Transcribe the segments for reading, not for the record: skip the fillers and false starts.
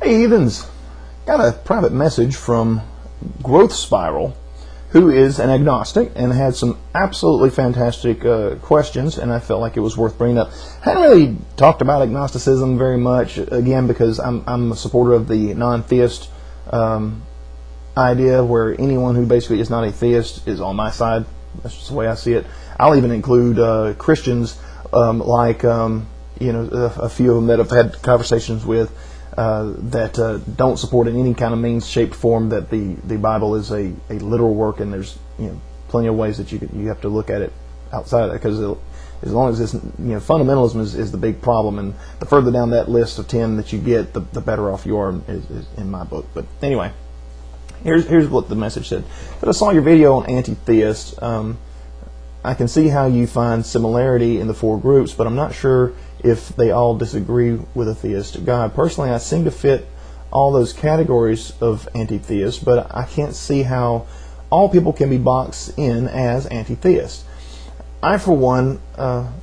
Hey, Evans, got a private message from Growth Spiral, who is an agnostic and had some absolutely fantastic questions, and I felt like it was worth bringing up. I hadn't really talked about agnosticism very much, again, because I'm a supporter of the non-theist idea, where anyone who basically is not a theist is on my side. That's just the way I see it. I'll even include Christians, a few of them that I've had conversations with, that don't support in any kind of means, shape, form that the Bible is a literal work, and there's plenty of ways that you have to look at it outside of that, because as long as this fundamentalism is the big problem, and the further down that list of 10 that you get, the better off you are, is in my book. But anyway, here's what the message said. But I saw your video on anti-theist. I can see how you find similarity in the four groups, but I'm not sure if they all disagree with a theistic God. Personally, I seem to fit all those categories of anti-theist, but I can't see how all people can be boxed in as anti-theist. I, for one,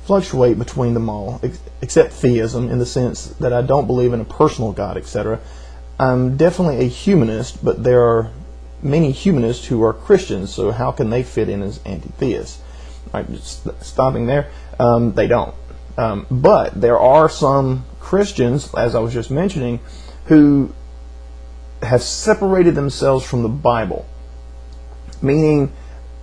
fluctuate between them all, except theism, in the sense that I don't believe in a personal God, etc. I'm definitely a humanist, but there are many humanists who are Christians, so how can they fit in as anti-theists? Right, just stopping there, they don't. But there are some Christians, as I was just mentioning, who have separated themselves from the Bible, meaning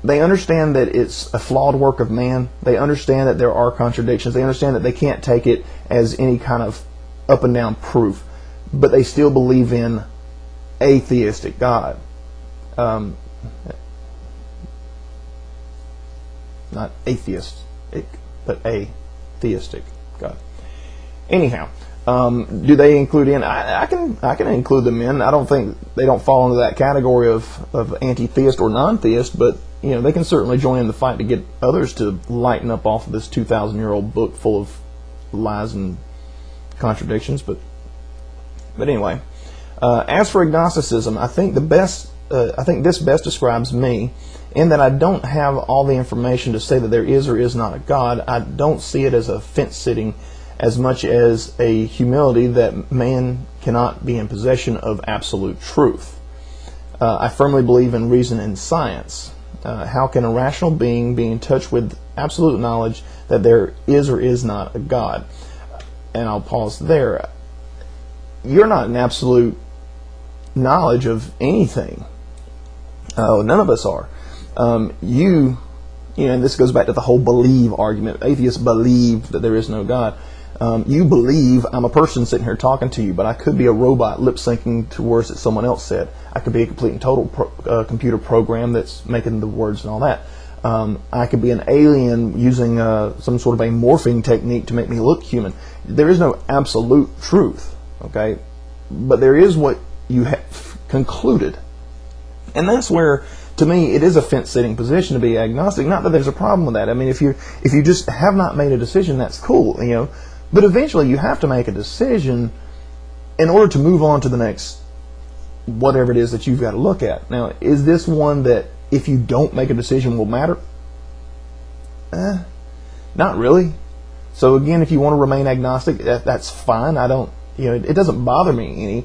they understand that it's a flawed work of man. They understand that there are contradictions. They understand that they can't take it as any kind of up and down proof, but they still believe in a theistic God. Not atheistic, but a theistic God. Anyhow, do they include in? I can include them in. I don't think they don't fall into that category of anti-theist or non-theist, but they can certainly join in the fight to get others to lighten up off of this 2,000-year-old book full of lies and contradictions. But anyway, as for agnosticism, I think this best describes me, in that I don't have all the information to say that there is or is not a God. I don't see it as a fence-sitting as much as a humility that man cannot be in possession of absolute truth. I firmly believe in reason and science. How can a rational being be in touch with absolute knowledge that there is or is not a God? And I'll pause there. You're not in absolute knowledge of anything. None of us are. And this goes back to the whole believe argument. Atheists believe that there is no God. You believe I'm a person sitting here talking to you, but I could be a robot lip-syncing to words that someone else said. I could be a complete and total computer program that's making the words and all that. I could be an alien using some sort of a morphing technique to make me look human. There is no absolute truth, okay? But there is what you have concluded. And that's where, to me, it is a fence-sitting position to be agnostic. Not that there's a problem with that. I mean, if you just have not made a decision, that's cool, But eventually, you have to make a decision in order to move on to the next whatever it is that you've got to look at. Now, is this one that if you don't make a decision will matter? Not really. So again, if you want to remain agnostic, that's fine. I don't, it doesn't bother me any.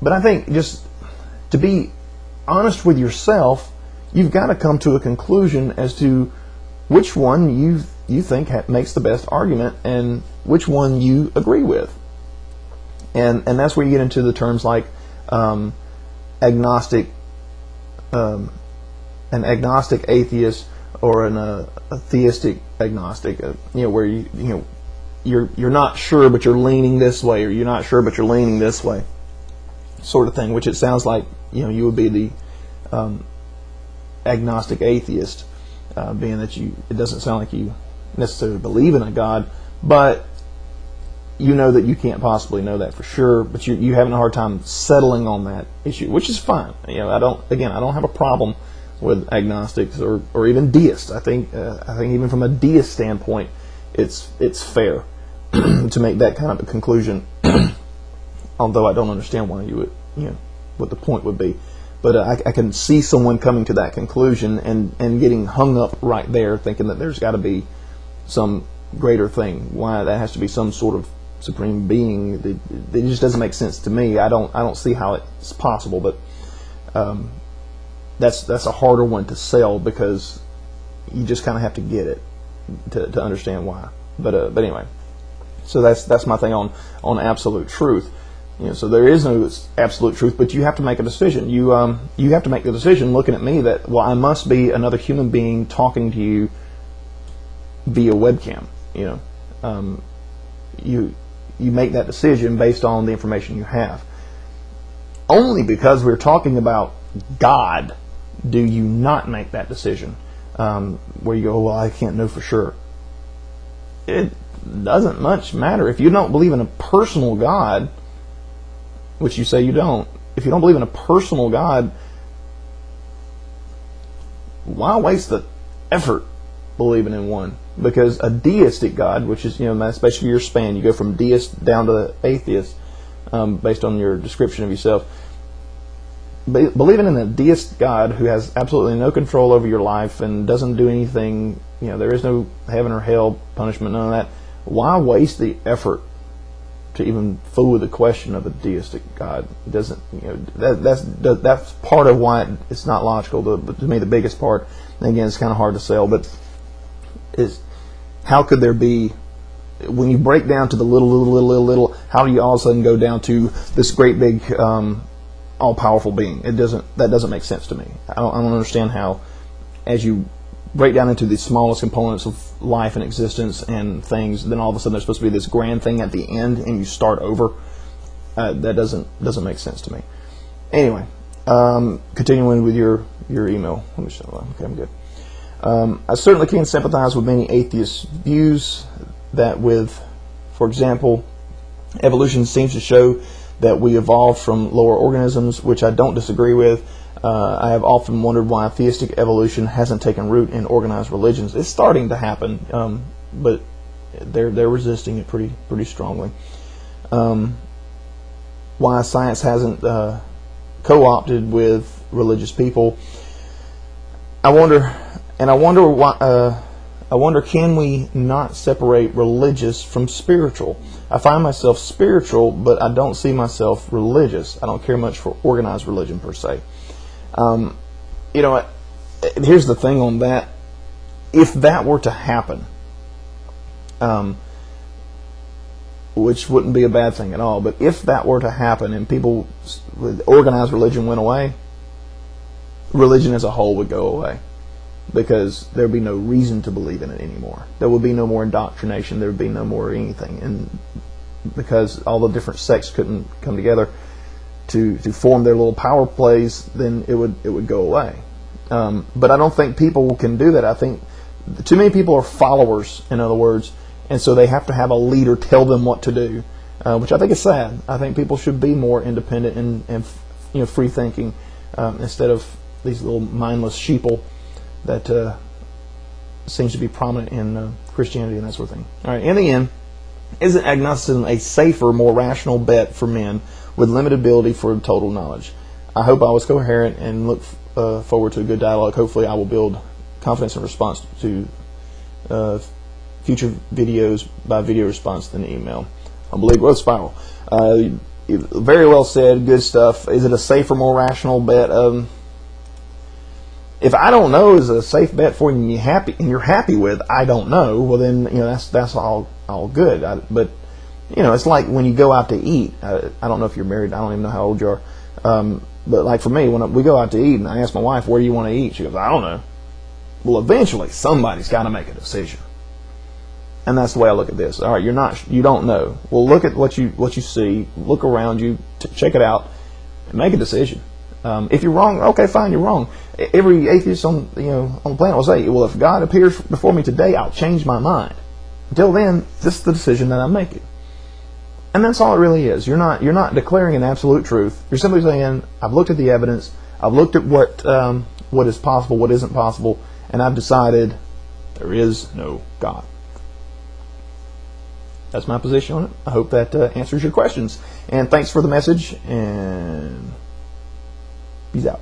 But I think just to be honest with yourself, you've got to come to a conclusion as to which one you think makes the best argument and which one you agree with. And that's where you get into the terms like agnostic, an agnostic atheist, or a theistic agnostic, where you're not sure but you're leaning this way, or you're not sure but you're leaning this way, sort of thing. Which it sounds like you would be the agnostic atheist, being that it doesn't sound like you necessarily believe in a God, but you know that you can't possibly know that for sure, but you're having a hard time settling on that issue, which is fine. I don't have a problem with agnostics or even deists. I think even from a deist standpoint, it's fair to make that kind of a conclusion. Although I don't understand why you would, what the point would be. But I can see someone coming to that conclusion and getting hung up right there, thinking that there's got to be some greater thing. Why that has to be some sort of supreme being. It just doesn't make sense to me. I don't see how it's possible, but that's a harder one to sell, because you just kind of have to get it to understand why. But anyway, so that's my thing on absolute truth. So there is no absolute truth, but you have to make a decision. You have to make the decision, looking at me, that, well, I must be another human being talking to you via webcam. You make that decision based on the information you have. Only because we're talking about God do you not make that decision, where you go, well, I can't know for sure. It doesn't much matter. If you don't believe in a personal God, which you say you don't, if you don't believe in a personal God, why waste the effort believing in one? Because a deistic God, which is, that's basically your span, you go from deist down to atheist, based on your description of yourself. Believing in a deist God who has absolutely no control over your life and doesn't do anything, there is no heaven or hell, punishment, none of that. Why waste the effort to even fool with the question of a deistic God? It doesn't, that's part of why it's not logical. But to me, the biggest part, and again, it's kind of hard to sell, but is how could there be, when you break down to the little, how do you all of a sudden go down to this great big all-powerful being? That doesn't make sense to me. I don't understand how, as you break down into the smallest components of life and existence and things, then all of a sudden there's supposed to be this grand thing at the end, and you start over. That doesn't make sense to me. Anyway, continuing with your email. Let me show. Okay, I'm good. I certainly can sympathize with many atheist views that, for example, evolution seems to show that we evolved from lower organisms, which I don't disagree with. I have often wondered why theistic evolution hasn't taken root in organized religions. It's starting to happen, but they're resisting it pretty strongly. Why science hasn't co-opted with religious people? I wonder why. I wonder, can we not separate religious from spiritual? I find myself spiritual, but I don't see myself religious. I don't care much for organized religion per se. Here's the thing on that. If that were to happen, which wouldn't be a bad thing at all, but if that were to happen and people with organized religion went away, religion as a whole would go away, because there would be no reason to believe in it anymore. There would be no more indoctrination. There would be no more anything, and because all the different sects couldn't come together to form their little power plays, then it would go away. But I don't think people can do that. I think too many people are followers, in other words, and so they have to have a leader tell them what to do, which I think is sad. I think people should be more independent and free thinking, instead of these little mindless sheeple that seems to be prominent in Christianity and that sort of thing. All right, in the end, isn't agnosticism a safer, more rational bet for men with limited ability for total knowledge? I hope I was coherent and look forward to a good dialogue. Hopefully I will build confidence in response to future videos by video response than email. Unbelievable growth spiral. Very well said. Good stuff. Is it a safer, more rational bet? If I don't know is a safe bet for you and you're happy with, I don't know, well then that's all good. But it's like when you go out to eat. I don't know if you're married. I don't even know how old you are. But like for me, when we go out to eat and I ask my wife, where do you want to eat? She goes, I don't know. Well, eventually somebody's got to make a decision, and that's the way I look at this. All right, you don't know. Well, look at what you see. Look around you. Check it out, and make a decision. If you're wrong, okay, fine, you're wrong. Every atheist on the planet will say, well, if God appears before me today, I'll change my mind. Until then, this is the decision that I'm making. And that's all it really is. You're not declaring an absolute truth. You're simply saying, I've looked at the evidence, I've looked at what is possible, what isn't possible, and I've decided there is no God. That's my position on it. I hope that answers your questions. And thanks for the message, and peace out.